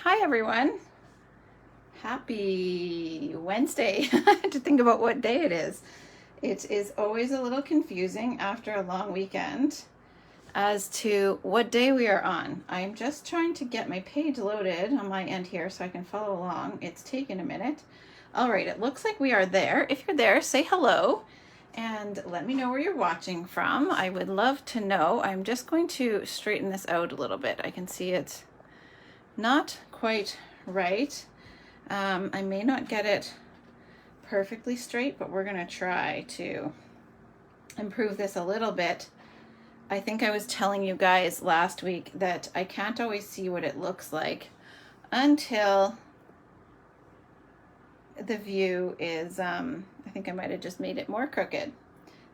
Hi everyone. Happy Wednesday. I had to think about what day it is. It is always a little confusing after a long weekend as to what day we are on. I'm just trying to get my page loaded on my end here so I can follow along. It's taken a minute. All right, it looks like we are there. If you're there, say hello and let me know where you're watching from. I would love to know. I'm just going to straighten this out a little bit. I can see it's not quite right. I may not get it perfectly straight, but we're gonna try to improve this a little bit. I think I was telling you guys last week that I can't always see what it looks like until the view is, I think I might have just made it more crooked.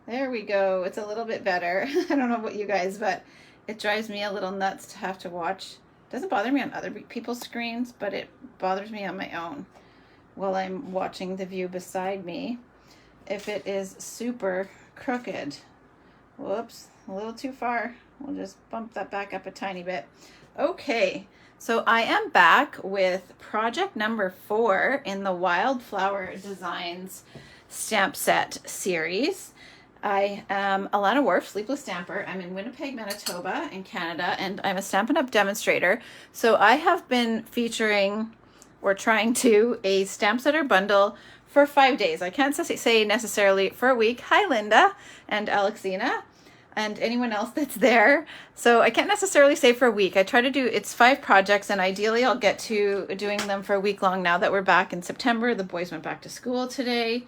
There we go, it's a little bit better. I don't know about you guys, but it drives me a little nuts to have to watch. Doesn't bother me on other people's screens, but it bothers me on my own while I'm watching the view beside me. If it is super crooked, whoops, a little too far. We'll just bump that back up a tiny bit. Okay, so I am back with project number 4 in the Wildflower Designs stamp set series. I am Alana Worf, Sleepless Stamper. I'm in Winnipeg, Manitoba in Canada, and I'm a Stampin' Up! Demonstrator. So I have been featuring or trying to a stamp setter bundle for 5 days. I can't say necessarily for a week. Hi, Linda and Alexina and anyone else that's there. So I can't necessarily say for a week. I try to do, it's 5 projects, and ideally I'll get to doing them for a week long now that we're back in September. The boys went back to school today.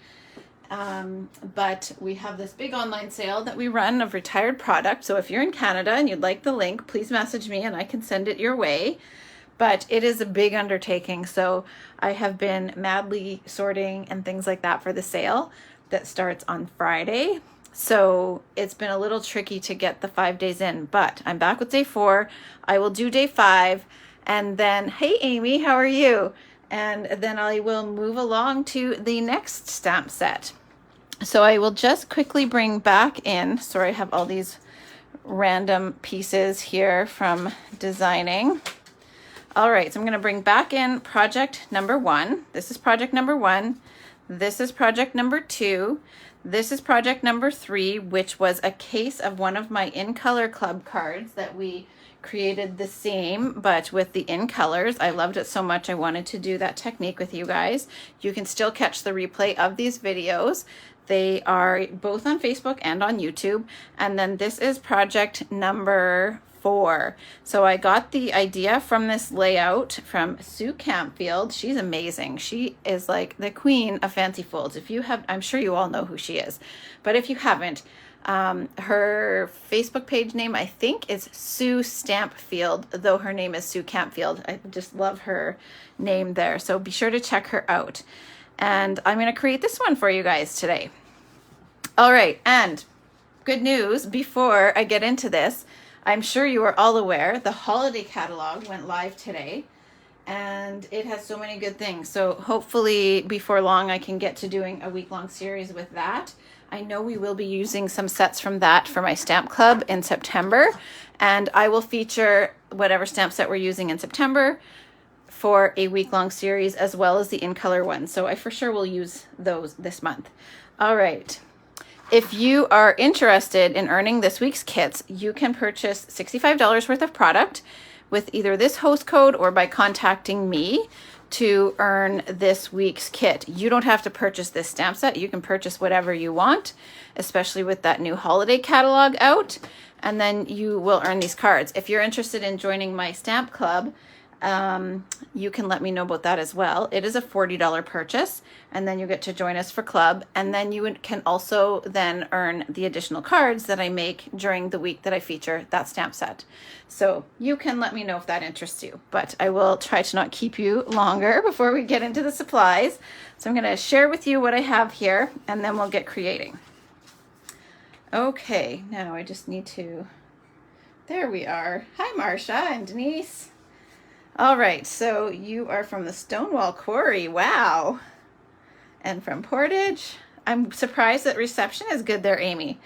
But we have this big online sale that we run of retired product. So if you're in Canada and you'd like the link, please message me and I can send it your way. But it is a big undertaking. So I have been madly sorting and things like that for the sale that starts on Friday. So it's been a little tricky to get the 5 days in, but I'm back with day 4. I will do day 5 and then, hey Amy, how are you? And then I will move along to the next stamp set. So I will just quickly bring back in, sorry, I have all these random pieces here from designing. All right, so I'm gonna bring back in project number 1. This is project number 1. This is project number 2. This is project number 3, which was a case of one of my In Color Club cards that we created the same but with the in colors. I loved it so much I wanted to do that technique with you guys. You can still catch the replay of these videos. They are both on Facebook and on YouTube. And then this is project number 4. So I got the idea from this layout from Sue Campfield. She's amazing. She is like the queen of fancy folds. If you have, I'm sure you all know who she is, but if you haven't, her Facebook page name, I think, is Sue Stampfield, though her name is Sue Campfield. I just love her name there. So be sure to check her out. And I'm going to create this one for you guys today. All right. And good news before I get into this, I'm sure you are all aware the holiday catalog went live today. And it has so many good things. So hopefully before long I can get to doing a week-long series with that. I know we will be using some sets from that for my stamp club in September, and I will feature whatever stamp set we're using in September for a week-long series, as well as the in color ones. So I for sure will use those this month. All right. If you are interested in earning this week's kits, you can purchase $65 worth of product with either this host code or by contacting me to earn this week's kit. You don't have to purchase this stamp set. You can purchase whatever you want, especially with that new holiday catalog out, and then you will earn these cards. If you're interested in joining my stamp club, you can let me know about that as well. It is a $40 purchase, and then you get to join us for club, and then you can also then earn the additional cards that I make during the week that I feature that stamp set. So you can let me know if that interests you, but I will try to not keep you longer before we get into the supplies. So I'm going to share with you what I have here, and then we'll get creating. Okay, now I just need to, there we are. Hi Marcia and Denise. All right, so you are from the Stonewall Quarry. Wow. And from Portage. I'm surprised that reception is good there, Amy.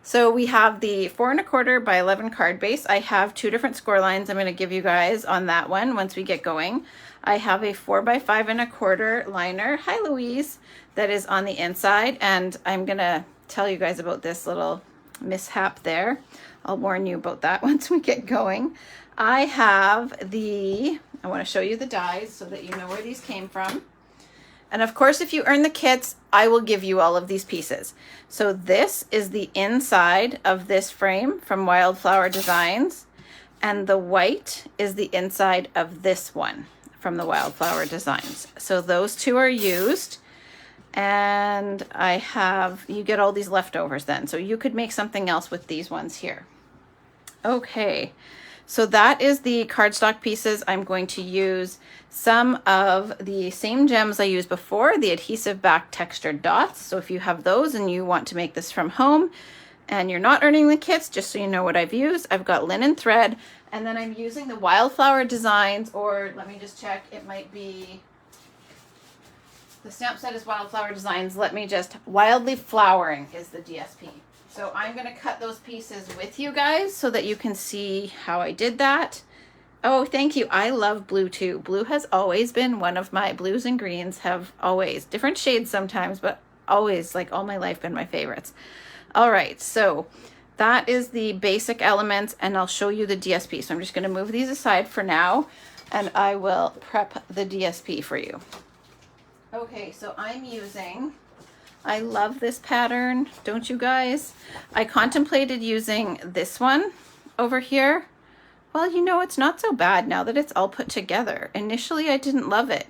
So we have the 4 1/4 by 11 card base. I have 2 different score lines I'm going to give you guys on that one once we get going. I have a 4 by 5 1/4 liner. Hi, Louise. That is on the inside, and I'm going to tell you guys about this little mishap there. I'll warn you about that once we get going. I have I want to show you the dies so that you know where these came from. And of course, if you earn the kits, I will give you all of these pieces. So this is the inside of this frame from Wildflower Designs, and the white is the inside of this one from the Wildflower Designs. So those two are used, and you get all these leftovers then. So you could make something else with these ones here. Okay, so that is the cardstock pieces. I'm going to use some of the same gems I used before, the adhesive back textured dots. So if you have those and you want to make this from home and you're not earning the kits, just so you know what I've used, I've got linen thread, and then I'm using the Wildflower Designs, or let me just check, it might be, the stamp set is Wildflower Designs. Wildly Flowering is the DSP. So I'm going to cut those pieces with you guys so that you can see how I did that. Oh, thank you. I love blue too. Blue has always been one of my blues, and greens have always, different shades sometimes, but always, like all my life, been my favorites. All right, so that is the basic elements, and I'll show you the DSP. So I'm just going to move these aside for now, and I will prep the DSP for you. Okay, so I love this pattern, don't you guys? I contemplated using this one over here. Well, you know, it's not so bad now that it's all put together. Initially, I didn't love it.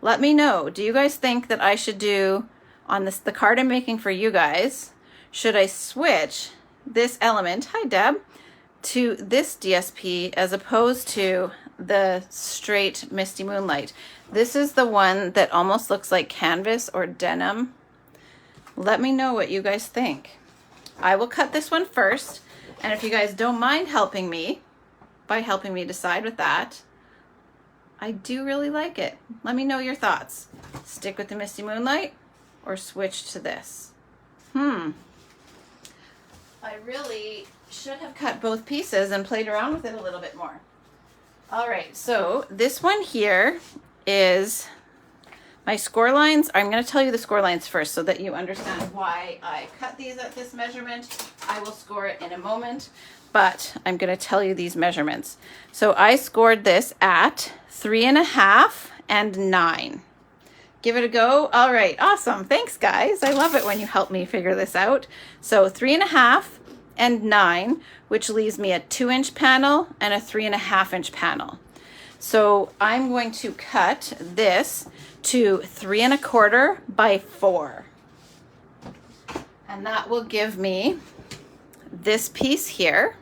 Let me know. Do you guys think that I should do, on the card I'm making for you guys, should I switch this element, hi Deb, to this DSP as opposed to the straight Misty Moonlight? This is the one that almost looks like canvas or denim. Let me know what you guys think. I will cut this one first, and if you guys don't mind helping me decide with that, I do really like it. Let me know your thoughts. Stick with the Misty Moonlight or switch to this? I really should have cut both pieces and played around with it a little bit more. All right, so this one here is my score lines. I'm going to tell you the score lines first so that you understand why I cut these at this measurement. I will score it in a moment, but I'm going to tell you these measurements. So I scored this at 3.5 and 9. Give it a go. All right, awesome. Thanks, guys. I love it when you help me figure this out. So 3.5 and 9, which leaves me a 2-inch panel and a 3.5-inch panel. So I'm going to cut this to 3 1/4 by 4. And that will give me this piece here.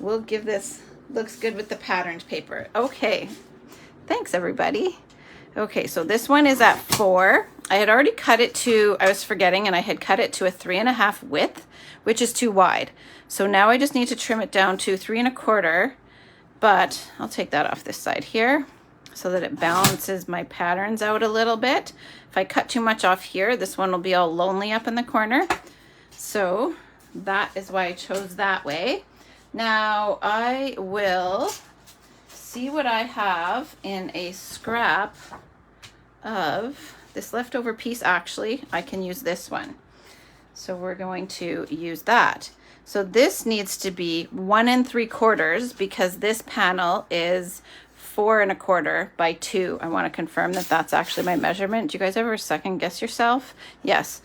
We'll give this, looks good with the patterned paper. Okay, thanks everybody. Okay, so this one is at 4. I had already cut it to, I was forgetting, and I had cut it to a 3.5 width, which is too wide. So now I just need to trim it down to 3 1/4, but I'll take that off this side here so that it balances my patterns out a little bit. If I cut too much off here, this one will be all lonely up in the corner. So that is why I chose that way. Now I will see what I have in a scrap of this leftover piece. Actually, I can use this one. So we're going to use that. So this needs to be 1 3/4 because this panel is 4 1/4 by 2. I want to confirm that that's actually my measurement. Do you guys ever second guess yourself? Yes.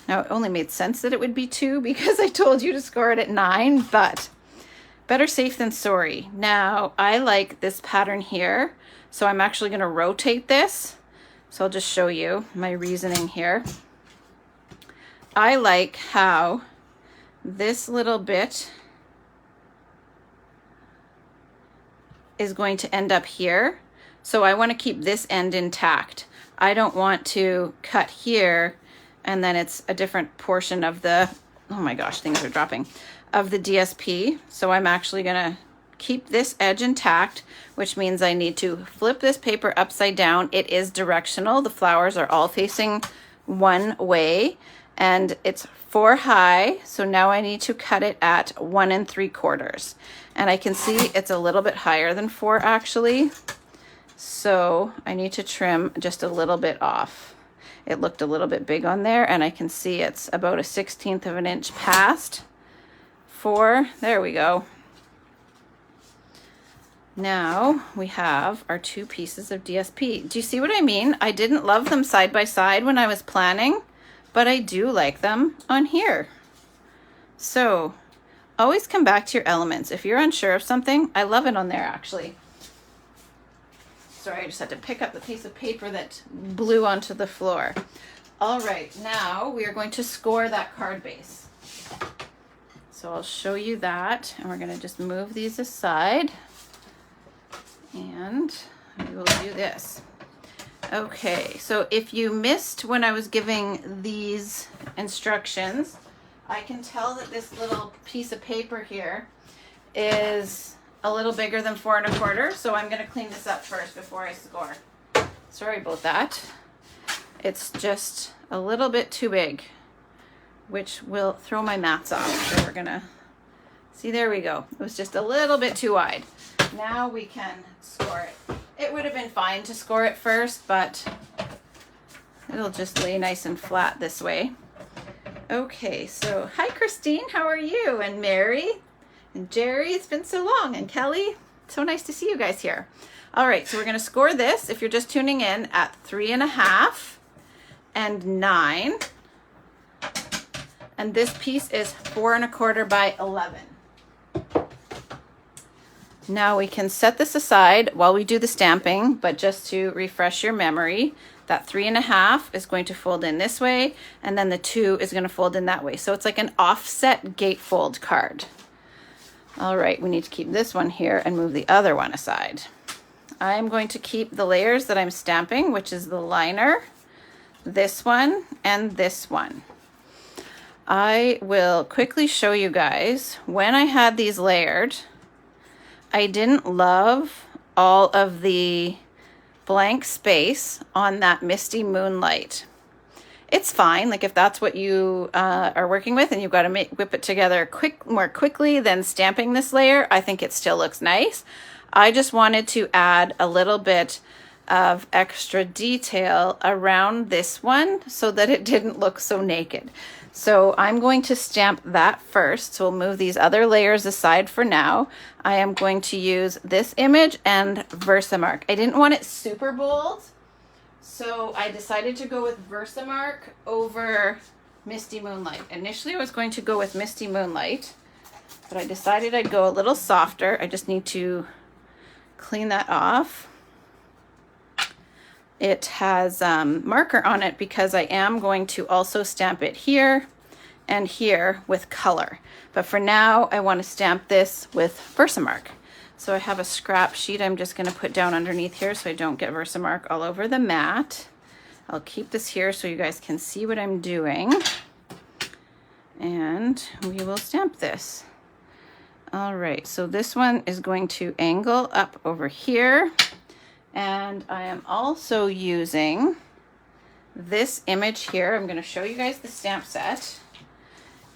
Now it only made sense that it would be 2 because I told you to score it at 9, but better safe than sorry. Now I like this pattern here, so I'm actually going to rotate this. So I'll just show you my reasoning here. I like how this little bit is going to end up here. So I want to keep this end intact. I don't want to cut here and then it's a different portion of the, oh my gosh, things are dropping, of the DSP. So I'm actually gonna keep this edge intact, which means I need to flip this paper upside down. It is directional. The flowers are all facing one way. and it's 4 high. So now I need to cut it at 1 3/4. And I can see it's a little bit higher than 4 actually. So I need to trim just a little bit off. It looked a little bit big on there, and I can see it's about a 1/16 of an inch past 4. There we go. Now we have our 2 pieces of DSP. Do you see what I mean? I didn't love them side by side when I was planning, but I do like them on here. So always come back to your elements. If you're unsure of something, I love it on there actually. Sorry, I just had to pick up the piece of paper that blew onto the floor. All right, now we are going to score that card base. So I'll show you that, and we're gonna just move these aside, and we will do this. Okay, so if you missed when I was giving these instructions, I can tell that this little piece of paper here is a little bigger than 4 1/4, so I'm gonna clean this up first before I score. Sorry about that. It's just a little bit too big, which will throw my mats off. So we're gonna, see, there we go. It was just a little bit too wide. Now we can score it. It would have been fine to score it first, but it'll just lay nice and flat this way. Okay, so hi Christine, how are you? And Mary, and Jerry, it's been so long, and Kelly, so nice to see you guys here. All right, so we're gonna score this, if you're just tuning in, at 3 1/2 and 9. And this piece is 4 1/4 by 11. Now we can set this aside while we do the stamping, but just to refresh your memory, that 3 1/2 is going to fold in this way, and then the 2 is going to fold in that way. So it's like an offset gatefold card. All right, we need to keep this one here and move the other one aside. I'm going to keep the layers that I'm stamping, which is the liner, this one, and this one. I will quickly show you guys, when I had these layered, I didn't love all of the blank space on that Misty Moonlight. It's fine, like if that's what you are working with and you've got to whip it together more quickly than stamping this layer, I think it still looks nice. I just wanted to add a little bit of extra detail around this one so that it didn't look so naked. So I'm going to stamp that first. So we'll move these other layers aside for now. I am going to use this image and Versamark. I didn't want it super bold, so I decided to go with Versamark over Misty Moonlight. Initially I was going to go with Misty Moonlight, but I decided I'd go a little softer. I just need to clean that off. It has marker on it because I am going to also stamp it here and here with color. But for now, I want to stamp this with Versamark. So I have a scrap sheet I'm just going to put down underneath here so I don't get Versamark all over the mat. I'll keep this here so you guys can see what I'm doing. And we will stamp this. All right, so this one is going to angle up over here. And I am also using this image here. I'm going to show you guys the stamp set.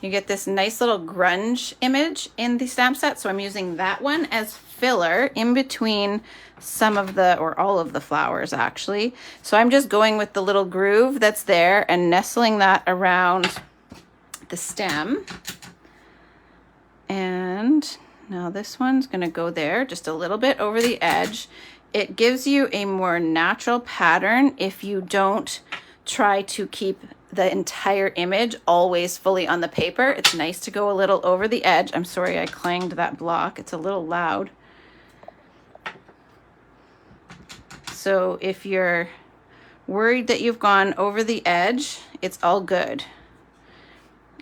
You get this nice little grunge image in the stamp set. So I'm using that one as filler in between some of the, or all of the flowers actually. So I'm just going with the little groove that's there and nestling that around the stem. And now this one's going to go there just a little bit over the edge. It gives you a more natural pattern if you don't try to keep the entire image always fully on the paper. It's nice to go a little over the edge. I'm sorry I clanged that block. It's a little loud. So if you're worried that you've gone over the edge, it's all good.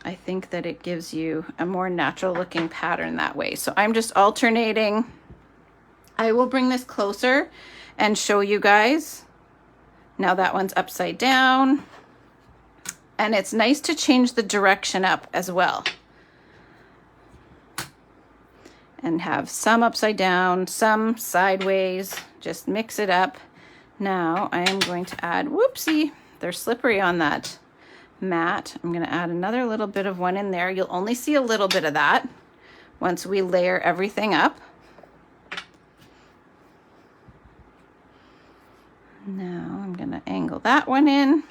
I think that it gives you a more natural looking pattern that way. So I'm just alternating. I will bring this closer and show you guys. Now that one's upside down. And it's nice to change the direction up as well. And have some upside down, some sideways. Just mix it up. Now I am going to add, whoopsie, they're slippery on that matte. I'm going to add another little bit of one in there. You'll only see a little bit of that once we layer everything up. Now I'm going to angle that one in,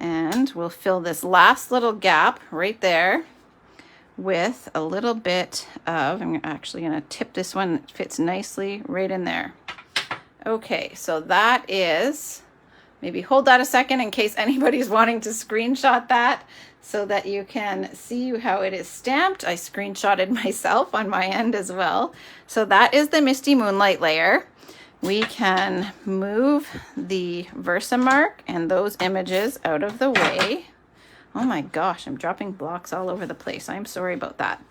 and we'll fill this last little gap right there with a little bit of, I'm actually going to tip this one, it fits nicely right in there. Okay, so that is, maybe hold that a second in case anybody's wanting to screenshot that so that you can see how it is stamped. I screenshotted myself on my end as well. So that is the Misty Moonlight layer. We can move the Versamark and those images out of the way. Oh my gosh, I'm dropping blocks all over the place. I'm sorry about that.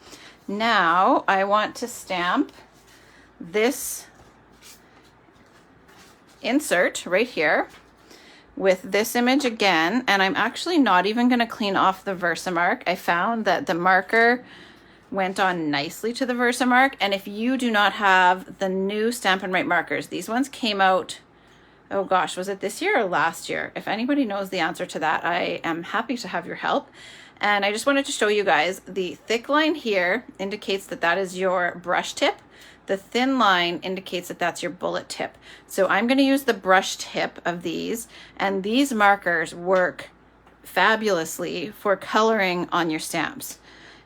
Now I want to stamp this insert right here with this image again, and I'm actually not even going to clean off the Versamark. I found that the marker went on nicely to the Versamark, and if you do not have the new Stampin' Write markers, these ones came out, oh gosh, was it this year or last year? If anybody knows the answer to that, I am happy to have your help. And I just wanted to show you guys, the thick line here indicates that that is your brush tip. The thin line indicates that that's your bullet tip. So I'm going to use the brush tip of these, and these markers work fabulously for coloring on your stamps.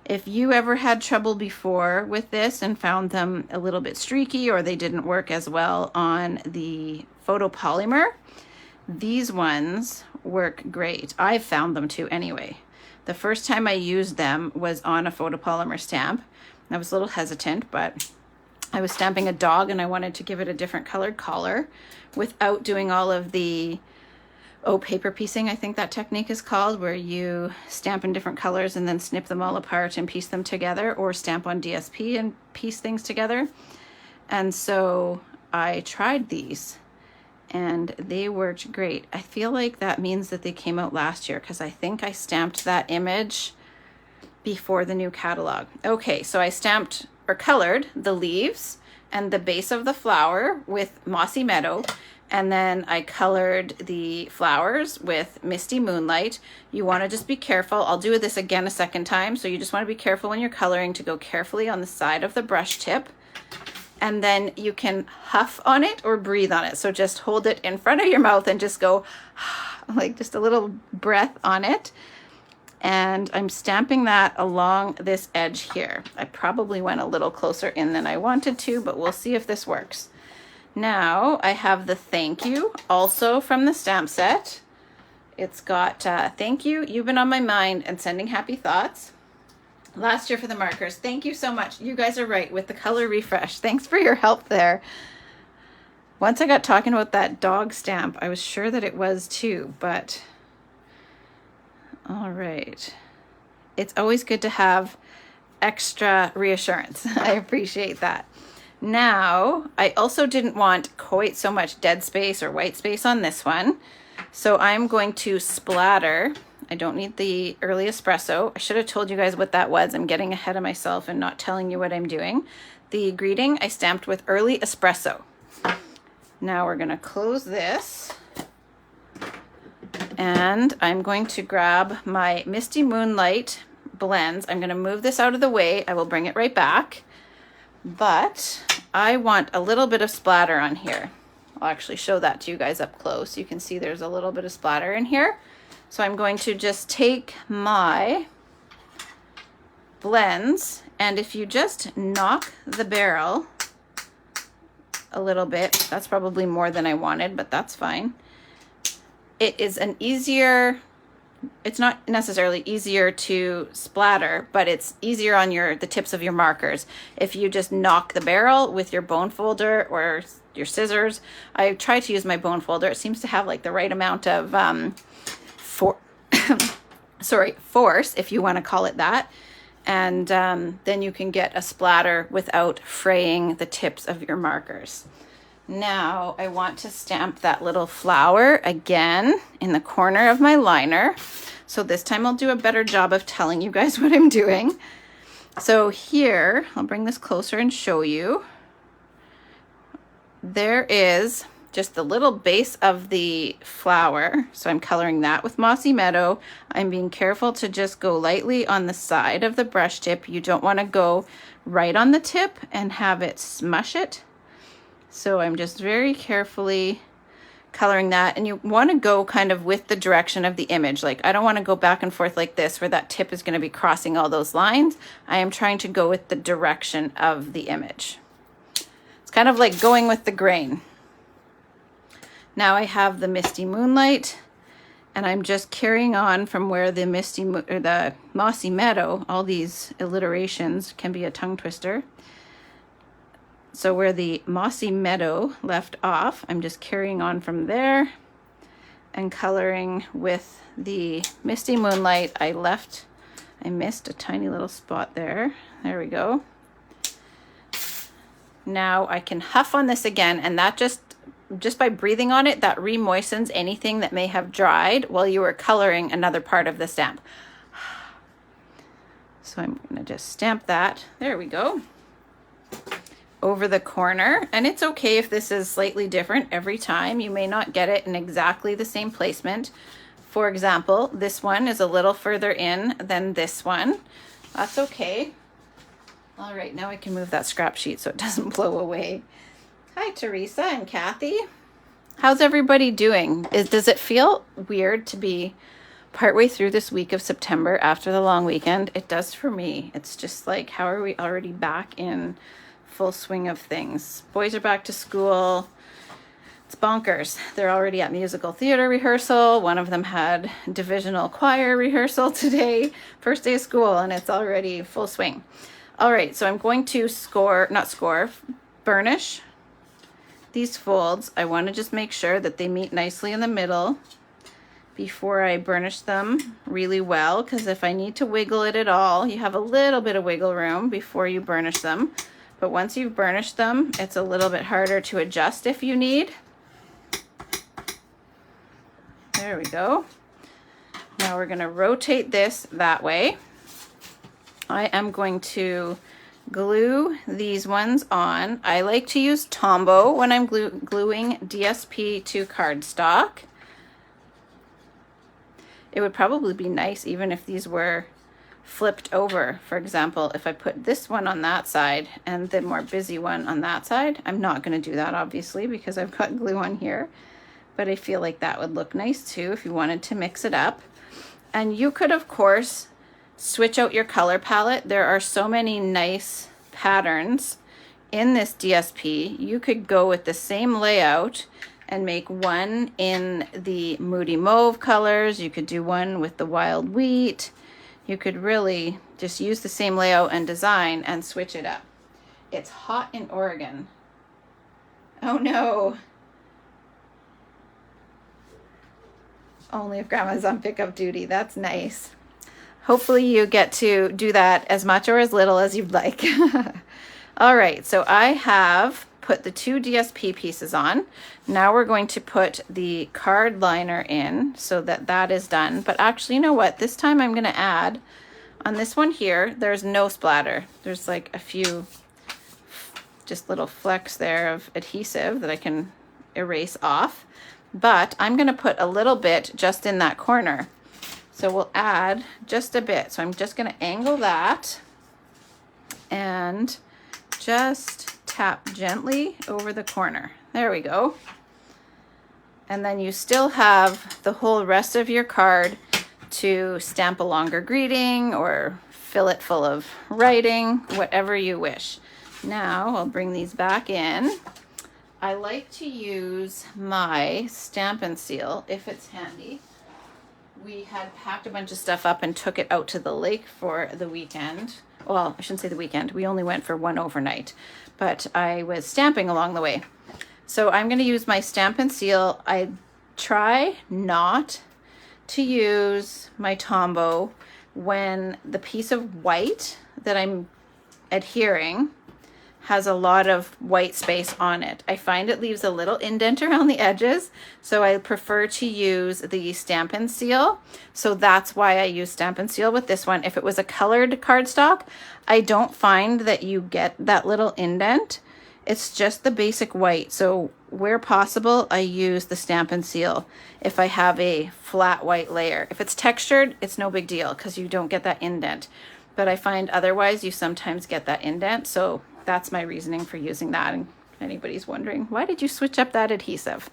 If you ever had trouble before with this and found them a little bit streaky, or they didn't work as well on the photopolymer, these ones work great. I've found them to anyway. The first time I used them was on a photopolymer stamp. I was a little hesitant, but I was stamping a dog and I wanted to give it a different colored collar without doing all of the paper piecing, I think that technique is called, where you stamp in different colors and then snip them all apart and piece them together, or stamp on DSP and piece things together. And so I tried these and they worked great. I feel like that means that they came out last year, because I think I stamped that image before the new catalog. Okay, so I stamped or colored the leaves and the base of the flower with Mossy Meadow, and then I colored the flowers with Misty Moonlight. You want to just be careful. I'll do this again a second time. So you just want to be careful when you're coloring to go carefully on the side of the brush tip. And then you can huff on it or breathe on it. So just hold it in front of your mouth and just go like just a little breath on it. And I'm stamping that along this edge here. I probably went a little closer in than I wanted to, but we'll see if this works. Now I have the thank you also from the stamp set. It's got thank you, you've been on my mind, and sending happy thoughts. Last year for the markers. Thank you so much. You guys are right with the color refresh. Thanks for your help there. Once I got talking about that dog stamp, I was sure that it was too, but all right. It's always good to have extra reassurance. I appreciate that. Now, I also didn't want quite so much dead space or white space on this one. So I'm going to splatter. I don't need the early espresso. I should have told you guys what that was. I'm getting ahead of myself and not telling you what I'm doing. The greeting I stamped with early espresso. Now we're going to close this. And I'm going to grab my Misty Moonlight blends. I'm going to move this out of the way. I will bring it right back. But I want a little bit of splatter on here. I'll actually show that to you guys up close. You can see there's a little bit of splatter in here. So I'm going to just take my blends, and if you just knock the barrel a little bit, that's probably more than I wanted, but that's fine. It is an easier, it's not necessarily easier to splatter, but it's easier on the tips of your markers. If you just knock the barrel with your bone folder or your scissors. I try to use my bone folder. It seems to have like the right amount of force, if you want to call it that. And then you can get a splatter without fraying the tips of your markers. Now I want to stamp that little flower again in the corner of my liner. So this time I'll do a better job of telling you guys what I'm doing. So here, I'll bring this closer and show you. There is just the little base of the flower. So I'm coloring that with Mossy Meadow. I'm being careful to just go lightly on the side of the brush tip. You don't want to go right on the tip and have it smush it. So I'm just very carefully coloring that, and you want to go kind of with the direction of the image. Like, I don't want to go back and forth like this where that tip is going to be crossing all those lines. I am trying to go with the direction of the image. It's kind of like going with the grain. Now I have the Misty Moonlight, and I'm just carrying on from where the the Mossy Meadow, all these alliterations can be a tongue twister. So where the Mossy Meadow left off, I'm just carrying on from there and coloring with the Misty Moonlight. I missed a tiny little spot there. There we go. Now I can huff on this again, and that just by breathing on it, that re-moistens anything that may have dried while you were coloring another part of the stamp. So I'm gonna just stamp that. There we go. Over the corner, and it's okay if this is slightly different every time. You may not get it in exactly the same placement. For example, this one is a little further in than this one. That's okay. All right, now I can move that scrap sheet so it doesn't blow away. Hi, Teresa and Kathy. How's everybody doing? Does it feel weird to be partway through this week of September after the long weekend? It does for me. It's just like, how are we already back in full swing of things? Boys are back to school. It's bonkers. They're already at musical theater rehearsal. One of them had divisional choir rehearsal today, first day of school, and it's already full swing. All right, so I'm going to burnish these folds. I want to just make sure that they meet nicely in the middle before I burnish them really well, because if I need to wiggle it at all, you have a little bit of wiggle room before you burnish them. But once you've burnished them, it's a little bit harder to adjust if you need. There we go. Now we're going to rotate this that way. I am going to glue these ones on. I like to use Tombow when I'm gluing DSP to cardstock. It would probably be nice even if these were flipped over. For example, if I put this one on that side and the more busy one on that side. I'm not going to do that obviously because I've got glue on here, but I feel like that would look nice too if you wanted to mix it up. And you could of course switch out your color palette. There are so many nice patterns in this DSP. You could go with the same layout and make one in the Moody Mauve colors. You could do one with the Wild Wheat. You could really just use the same layout and design and switch it up. It's hot in Oregon. Oh no. Only if Grandma's on pickup duty. That's nice. Hopefully you get to do that as much or as little as you'd like. All right, so I have put the 2 DSP pieces on. Now we're going to put the card liner in so that that is done. But actually, you know what? This time I'm going to add, on this one here, there's no splatter. There's like a few just little flecks there of adhesive that I can erase off. But I'm going to put a little bit just in that corner. So we'll add just a bit. So I'm just going to angle that and just tap gently over the corner. There we go. And then you still have the whole rest of your card to stamp a longer greeting or fill it full of writing, whatever you wish. Now I'll bring these back in. I like to use my Stamp and Seal if it's handy. We had packed a bunch of stuff up and took it out to the lake for the weekend. Well, I shouldn't say the weekend. We only went for one overnight, but I was stamping along the way. So I'm going to use my Stamp and Seal. I try not to use my Tombow when the piece of white that I'm adhering has a lot of white space on it. I find it leaves a little indent around the edges, so I prefer to use the Stamp and Seal. So that's why I use Stamp and Seal with this one. If it was a colored cardstock, I don't find that you get that little indent. It's just the basic white. So where possible, I use the Stamp and Seal if I have a flat white layer. If it's textured, it's no big deal because you don't get that indent. But I find otherwise you sometimes get that indent. So that's my reasoning for using that. And if anybody's wondering, why did you switch up that adhesive?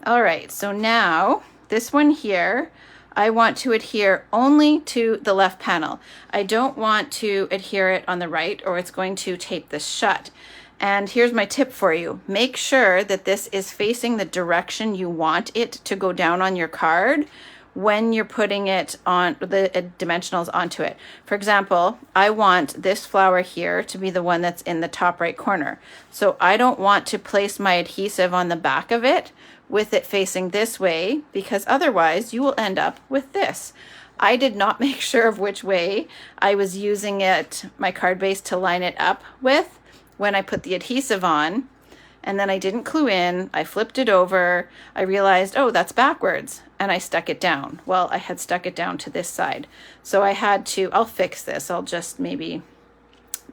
All right, so now this one here, I want to adhere only to the left panel. I don't want to adhere it on the right or it's going to tape this shut. And here's my tip for you. Make sure that this is facing the direction you want it to go down on your card when you're putting it on the dimensionals onto it. For example, I want this flower here to be the one that's in the top right corner. So I don't want to place my adhesive on the back of it with it facing this way, because otherwise you will end up with this. I did not make sure of which way I was using it, my card base, to line it up with when I put the adhesive on, and then I didn't clue in. I flipped it over. I realized, oh, that's backwards, and I stuck it down. Well, I had stuck it down to this side. So I had to, I'll fix this. I'll just maybe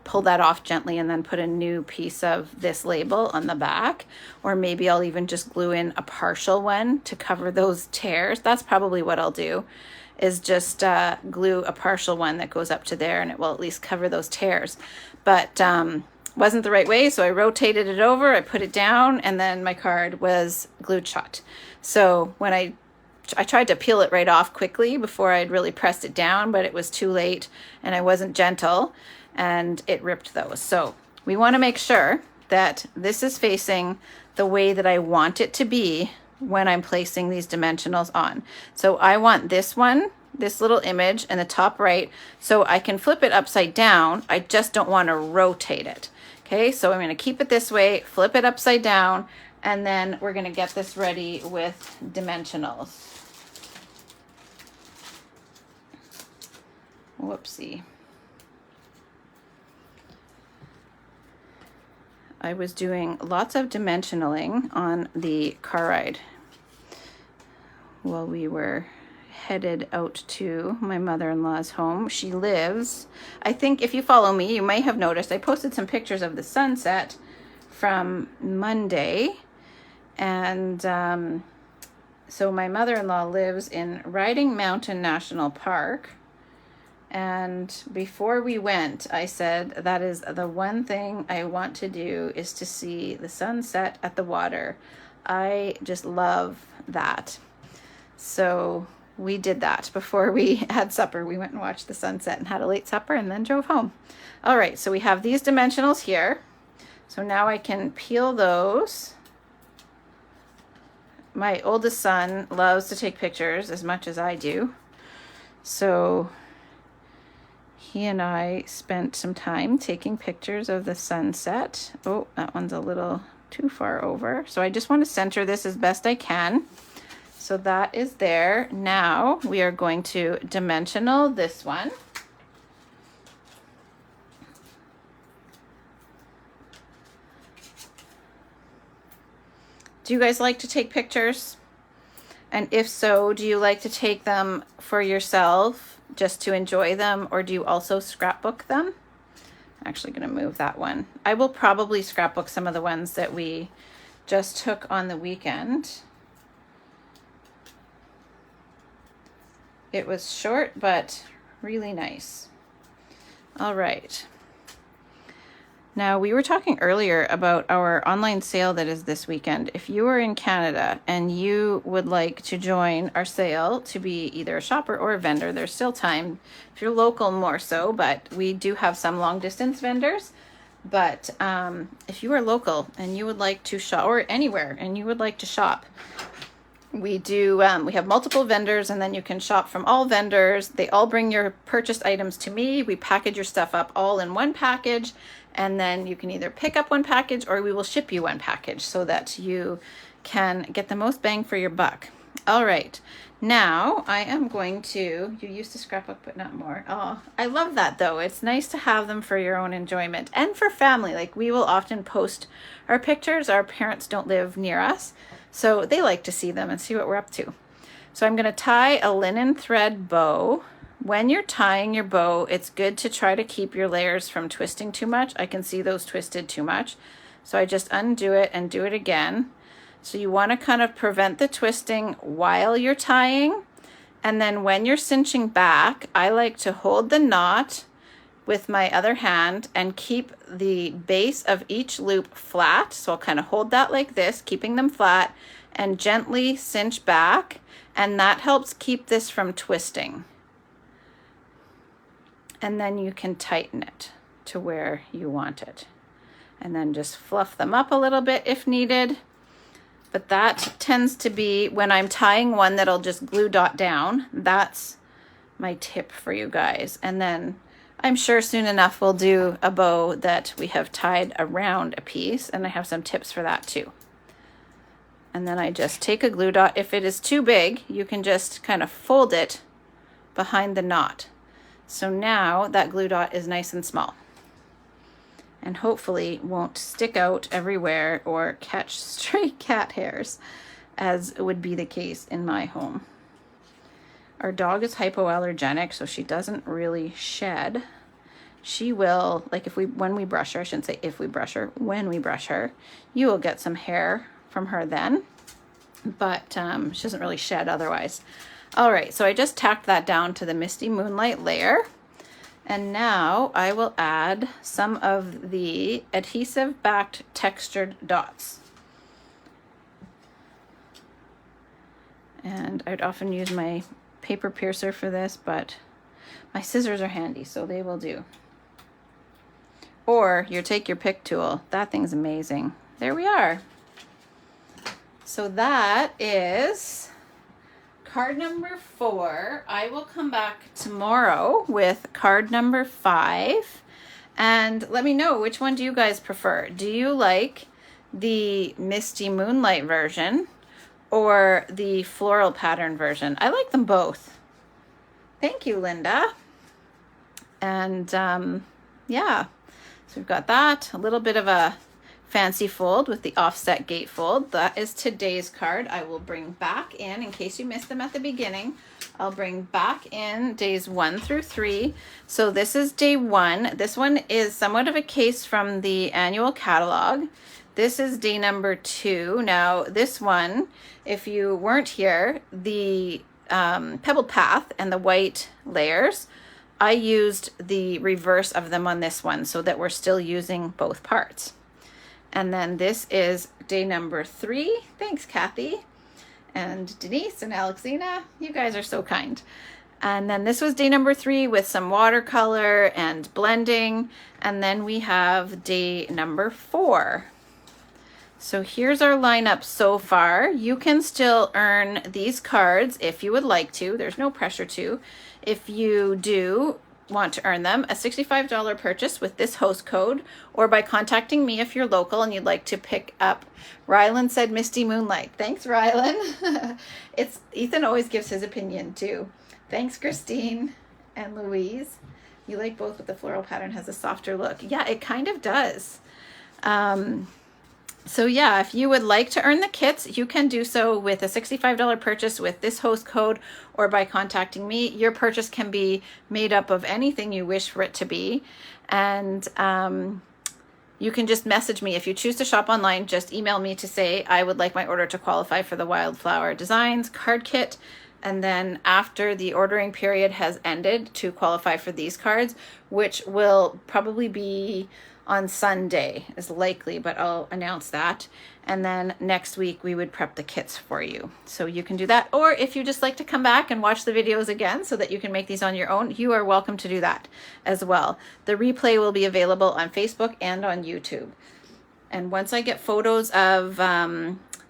pull that off gently and then put a new piece of this label on the back, or maybe I'll even just glue in a partial one to cover those tears. That's probably what I'll do, is just glue a partial one that goes up to there, and it will at least cover those tears. But wasn't the right way, so I rotated it over, I put it down, and then my card was glued shut. So when I tried to peel it right off quickly before I'd really pressed it down, but it was too late and I wasn't gentle, and it ripped those. So we want to make sure that this is facing the way that I want it to be when I'm placing these dimensionals on. So I want this one, this little image in the top right, so I can flip it upside down. I just don't want to rotate it. Okay, so I'm going to keep it this way, flip it upside down, and then we're going to get this ready with dimensionals. Whoopsie. I was doing lots of dimensionaling on the car ride while we were headed out to my mother-in-law's home. She lives, I think if you follow me, you might have noticed I posted some pictures of the sunset from Monday. And so my mother-in-law lives in Riding Mountain National Park. And before we went, I said, that is the one thing I want to do, is to see the sunset at the water. I just love that. So we did that before we had supper. We went and watched the sunset and had a late supper and then drove home. All right, so we have these dimensionals here. So now I can peel those. My oldest son loves to take pictures as much as I do. So he and I spent some time taking pictures of the sunset. Oh, that one's a little too far over. So I just want to center this as best I can. So that is there. Now we are going to dimensional this one. Do you guys like to take pictures? And if so, do you like to take them for yourself just to enjoy them, or do you also scrapbook them? I'm actually going to move that one. I will probably scrapbook some of the ones that we just took on the weekend. It was short, but really nice. All right. Now, we were talking earlier about our online sale that is this weekend. If you are in Canada and you would like to join our sale to be either a shopper or a vendor, there's still time. If you're local, more so, but we do have some long distance vendors. But if you are local and you would like to shop, or anywhere and you would like to shop, we do, we have multiple vendors, and then you can shop from all vendors. They all bring your purchased items to me. We package your stuff up all in one package, and then you can either pick up one package or we will ship you one package so that you can get the most bang for your buck. All right, now I am going to, you used to scrapbook but not more. Oh, I love that though. It's nice to have them for your own enjoyment and for family. Like, we will often post our pictures. Our parents don't live near us, so they like to see them and see what we're up to. So I'm going to tie a linen thread bow. When you're tying your bow, it's good to try to keep your layers from twisting too much. I can see those twisted too much. So I just undo it and do it again. So you want to kind of prevent the twisting while you're tying. And then when you're cinching back, I like to hold the knot with my other hand and keep the base of each loop flat. So I'll kind of hold that like this, keeping them flat, and gently cinch back. And that helps keep this from twisting. And then you can tighten it to where you want it. And then just fluff them up a little bit if needed. But that tends to be when I'm tying one that'll just glue dot down. That's my tip for you guys. And then I'm sure soon enough we'll do a bow that we have tied around a piece, and I have some tips for that too. And then I just take a glue dot. If it is too big, you can just kind of fold it behind the knot. So now that glue dot is nice and small, and hopefully won't stick out everywhere or catch stray cat hairs, as would be the case in my home. Our dog is hypoallergenic, so she doesn't really shed. She will, like when we brush her, I shouldn't say if we brush her, when we brush her, you will get some hair from her then, but she doesn't really shed otherwise. All right, so I just tacked that down to the Misty Moonlight layer. And now I will add some of the adhesive backed textured dots. And I'd often use my paper piercer for this, but my scissors are handy, so they will do. Or you take your pick tool. That thing's amazing. There we are. So that is card number 4. I will come back tomorrow with card number 5. And let me know, which one do you guys prefer? Do you like the Misty Moonlight version or the floral pattern version? I like them both. Thank you, Linda. And yeah, so we've got that, a little bit of a fancy fold with the offset gatefold. That is today's card. I will bring back in case you missed them at the beginning, I'll bring back in days 1 through 3. So this is day 1. This one is somewhat of a case from the annual catalog. This is day number 2. Now this one, if you weren't here, the pebbled path and the white layers, I used the reverse of them on this one so that we're still using both parts. And then this is day number 3. Thanks, Kathy and Denise and Alexina. You guys are so kind. And then this was day number 3 with some watercolor and blending. And then we have day number 4. So here's our lineup so far. You can still earn these cards if you would like to. There's no pressure to. If you do want to earn them, a $65 purchase with this host code, or by contacting me if you're local and you'd like to pick up. Rylan said Misty Moonlight. Thanks, Rylan. Ethan always gives his opinion too. Thanks, Christine and Louise. You like both, but the floral pattern has a softer look. Yeah, it kind of does. So yeah, if you would like to earn the kits, you can do so with a $65 purchase with this host code or by contacting me. Your purchase can be made up of anything you wish for it to be. And you can just message me. If you choose to shop online, just email me to say, I would like my order to qualify for the Wildflower Designs card kit. And then after the ordering period has ended, to qualify for these cards, which will probably be on Sunday is likely, but I'll announce that. And then next week we would prep the kits for you. So you can do that. Or if you just like to come back and watch the videos again so that you can make these on your own, you are welcome to do that as well. The replay will be available on Facebook and on YouTube. And once I get photos of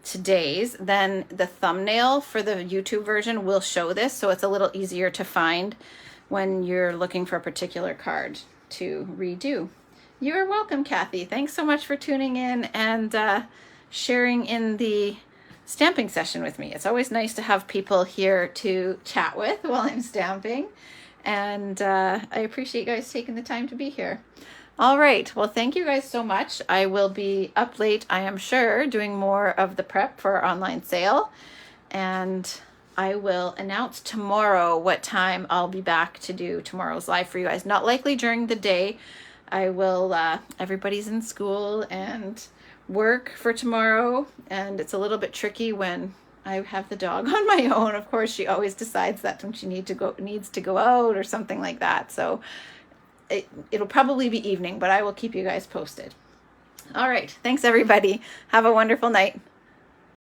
today's, then the thumbnail for the YouTube version will show this. So it's a little easier to find when you're looking for a particular card to redo. You are welcome, Kathy. Thanks so much for tuning in and sharing in the stamping session with me. It's always nice to have people here to chat with while I'm stamping. And I appreciate you guys taking the time to be here. All right. Well, thank you guys so much. I will be up late, I am sure, doing more of the prep for our online sale. And I will announce tomorrow what time I'll be back to do tomorrow's live for you guys. Not likely during the day. I will, everybody's in school and work for tomorrow, and it's a little bit tricky when I have the dog on my own. Of course, she always decides that when she needs to go out or something like that. So it'll probably be evening, but I will keep you guys posted. All right. Thanks, everybody. Have a wonderful night.